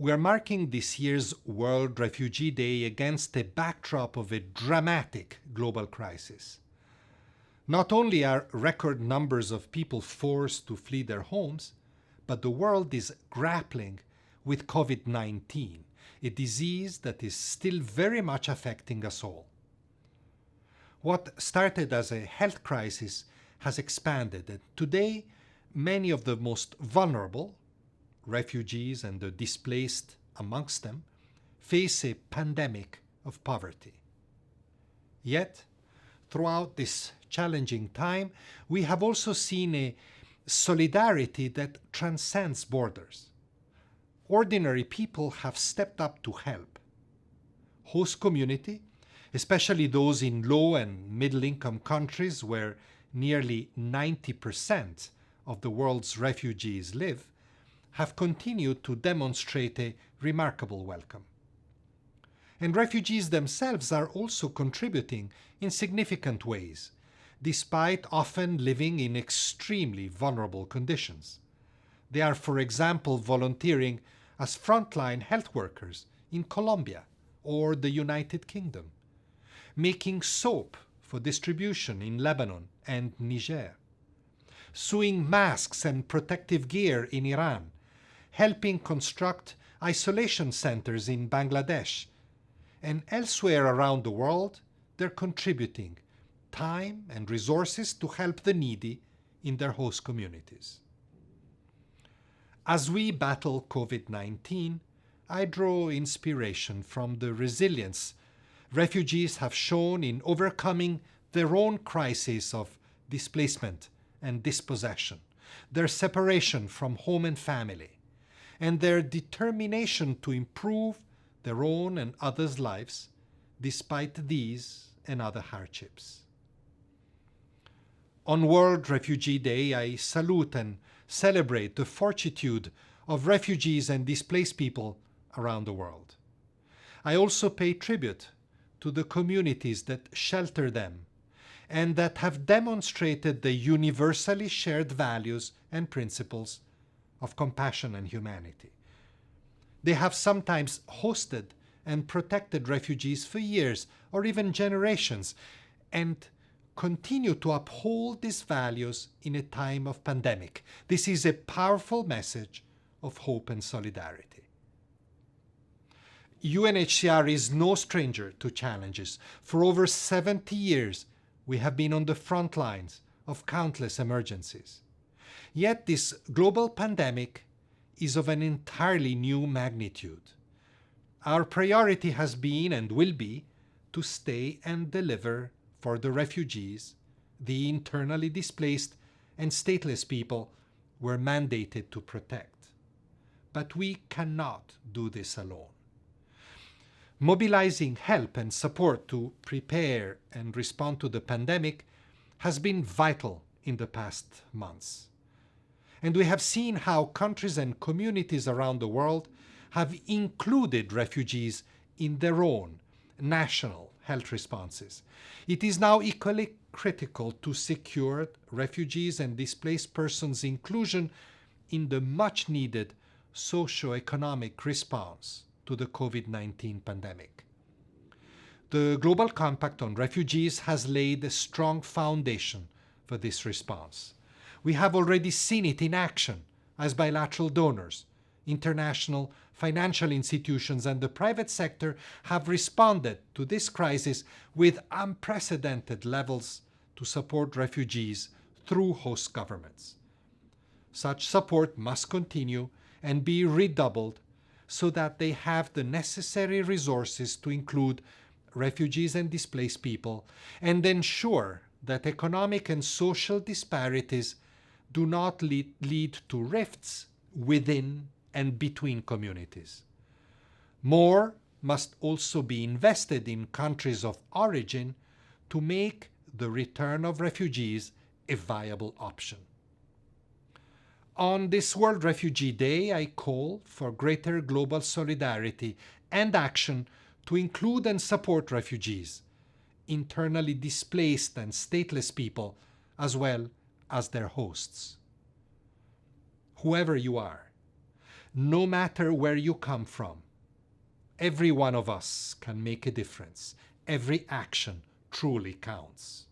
We are marking this year's World Refugee Day against a backdrop of a dramatic global crisis. Not only are record numbers of people forced to flee their homes, but the world is grappling with COVID-19, a disease that is still very much affecting us all. What started as a health crisis has expanded, and today many of the most vulnerable, refugees and the displaced amongst them, face a pandemic of poverty. Yet, throughout this challenging time, we have also seen a solidarity that transcends borders. Ordinary people have stepped up to help. Host community, especially those in low and middle-income countries where nearly 90% of the world's refugees live, have continued to demonstrate a remarkable welcome. And refugees themselves are also contributing in significant ways, despite often living in extremely vulnerable conditions. They are, for example, volunteering as frontline health workers in Colombia or the United Kingdom, making soap for distribution in Lebanon and Niger, sewing masks and protective gear in Iran, helping construct isolation centers in Bangladesh, and elsewhere around the world, they're contributing time and resources to help the needy in their host communities. As we battle COVID-19, I draw inspiration from the resilience refugees have shown in overcoming their own crisis of displacement and dispossession, their separation from home and family, and their determination to improve their own and others' lives despite these and other hardships. On World Refugee Day, I salute and celebrate the fortitude of refugees and displaced people around the world. I also pay tribute to the communities that shelter them and that have demonstrated the universally shared values and principles of compassion and humanity. They have sometimes hosted and protected refugees for years or even generations and continue to uphold these values in a time of pandemic. This is a powerful message of hope and solidarity. UNHCR is no stranger to challenges. For over 70 years, we have been on the front lines of countless emergencies. Yet this global pandemic is of an entirely new magnitude. Our priority has been and will be to stay and deliver for the refugees, the internally displaced and stateless people we're mandated to protect. But we cannot do this alone. Mobilizing help and support to prepare and respond to the pandemic has been vital in the past months. And we have seen how countries and communities around the world have included refugees in their own national health responses. It is now equally critical to secure refugees and displaced persons' inclusion in the much-needed socio-economic response to the COVID-19 pandemic. The Global Compact on Refugees has laid a strong foundation for this response. We have already seen it in action as bilateral donors. International financial institutions and the private sector have responded to this crisis with unprecedented levels to support refugees through host governments. Such support must continue and be redoubled so that they have the necessary resources to include refugees and displaced people and ensure that economic and social disparities do not lead to rifts within and between communities. More must also be invested in countries of origin to make the return of refugees a viable option. On this World Refugee Day, I call for greater global solidarity and action to include and support refugees, internally displaced and stateless people, as well as their hosts. Whoever you are, no matter where you come from. Every one of us can make a difference. Every action truly counts.